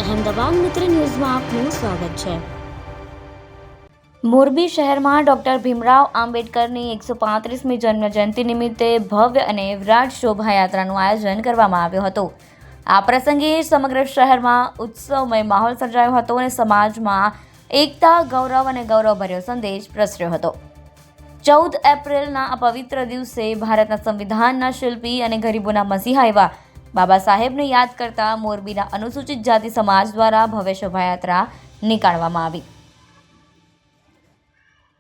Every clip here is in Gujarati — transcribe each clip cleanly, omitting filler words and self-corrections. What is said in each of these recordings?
અહેમદાબાદ મિત્ર ન્યૂઝમાં આપનું સ્વાગત છે। મોરબી શહેરમાં ડોક્ટર ભીમરાવ આંબેડકરની 135મી જન્મજયંતિ નિમિત્તે ભવ્ય અને વિરાટ શોભાયાત્રાનું આયોજન કરવામાં આવ્યું હતું। આ પ્રસંગે સમગ્ર શહેરમાં ઉત્સવમય માહોલ સર્જાયો હતો અને સમાજમાં એકતા, ગૌરવ અને ગૌરવભર્યો સંદેશ પ્રસર્યો હતો। 14 એપ્રિલના આ પવિત્ર દિવસે ભારતના સંવિધાનના શિલ્પી અને ગરીબોના મસીહા એવા બાબા સાહેબને યાદ કરતા મોરબીના અનુસૂચિત જાતિ સમાજ દ્વારા ભવ્ય શોભાયાત્રા નીકાળવામાં આવી।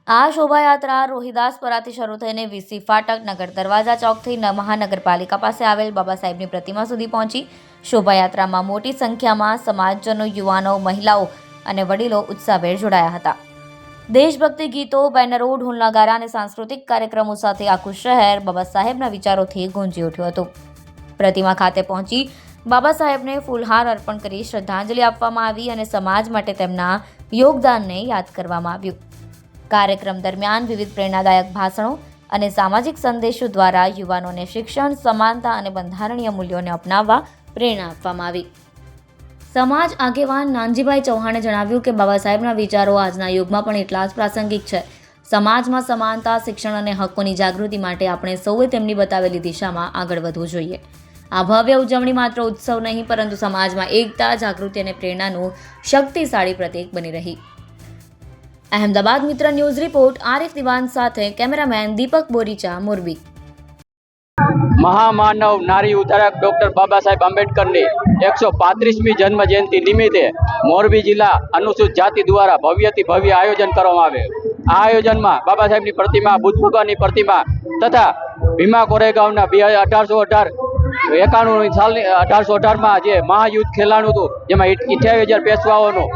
આ શોભાયાત્રા રોહિદાસપરાથી શરૂ થઈને વીસી ફાટક, નગર દરવાજા ચોકથી મહાનગરપાલિકા પાસે આવેલ બાબા સાહેબની પ્રતિમા સુધી પહોંચી। શોભાયાત્રામાં મોટી સંખ્યામાં સમાજજનો, યુવાનો, મહિલાઓ અને વડીલો ઉત્સાહભેર જોડાયા હતા। દેશભક્તિ ગીતો, બેનરો, ઢોલ નગારા અને સાંસ્કૃતિક કાર્યક્રમો સાથે આખું શહેર બાબા સાહેબના વિચારોથી ગુંજી ઉઠ્યું હતું। પ્રતિમા ખાતે પહોંચી બાબા સાહેબને ફૂલહાર અર્પણ કરી શ્રદ્ધાંજલિ આપવામાં આવી અને સમાજ માટે તેમના યોગદાનને યાદ કરવામાં આવ્યું। કાર્યક્રમ દરમિયાન વિવિધ પ્રેરણાદાયક ભાષણો અને સામાજિક સંદેશો દ્વારા યુવાનોને શિક્ષણ, સમાનતા અને બંધારણીય મૂલ્યોને અપનાવવા પ્રેરણા આપવામાં આવી। સમાજ આગેવાન નાનજીભાઈ ચૌહાણે જણાવ્યું કે બાબા સાહેબના વિચારો આજના યુગમાં પણ એટલા જ પ્રાસંગિક છે। સમાજમાં સમાનતા, શિક્ષણ અને હકોની જાગૃતિ માટે આપણે સૌએ તેમની બતાવેલી દિશામાં આગળ વધવું જોઈએ। આ ભવ્ય ઉજવણી માત્ર ઉત્સવ નહીં, પરંતુ સમાજમાં એકતા, જાગૃતિ અને પ્રેરણાનું શક્તિશાળી પ્રતીક બની રહી। અહેમદાબાદ મિત્ર ન્યૂઝ રિપોર્ટ આરિફ દિવાન સાથે કેમેરામેન દીપક બોરીચા, મોરબી। મહામાનવ નારી ઉદ્ધારક ડોક્ટર બાબા સાહેબ આંબેડકરની 135મી જન્મ જયંતિ નિમિત્તે મોરબી જિલ્લા અનુસૂચિત જાતિ દ્વારા ભવ્યથી ભવ્ય આયોજન કરવામાં આવે। આ આયોજનમાં બાબા સાહેબની પ્રતિમા, બુદ્ધભગવાનની પ્રતિમા તથા ભીમા કોરેગાંવના 1891 સાલની 1818માં જે મહાયુદ્ધ ખેલાણું હતું, જેમાં 28,000 પેશવાઓનું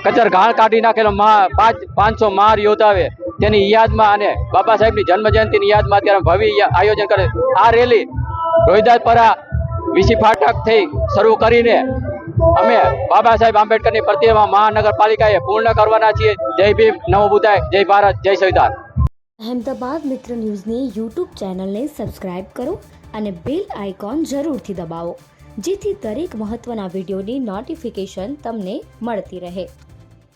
કચર ઘાણ કાઢી નાખેલો 500 મહાર યોદ્ધાએ તેની યાદમાં અને બાબા સાહેબની જન્મજયંતિની યાદમાં અત્યારે ભવ્ય આયોજન કરે। આ રેલી રોહિદાસપરા વીસી ફાટકથી શરૂ કરીને અમે બાબા સાહેબ આંબેડકરની પ્રતિમા મહાનગરપાલિકાએ પૂર્ણ કરવાના છીએ। જય ભીમ, નમો બુદ્ધાય, જય ભારત, જય સંવિધાન। અહેમદાબાદ મિત્ર ન્યૂઝની યુટ્યુબ ચેનલને સબસ્ક્રાઇબ કરો અને બેલ આઇકોન જરૂરથી દબાવો, જેથી દરેક મહત્વના વિડીયોની નોટિફિકેશન તમને મળતી રહે।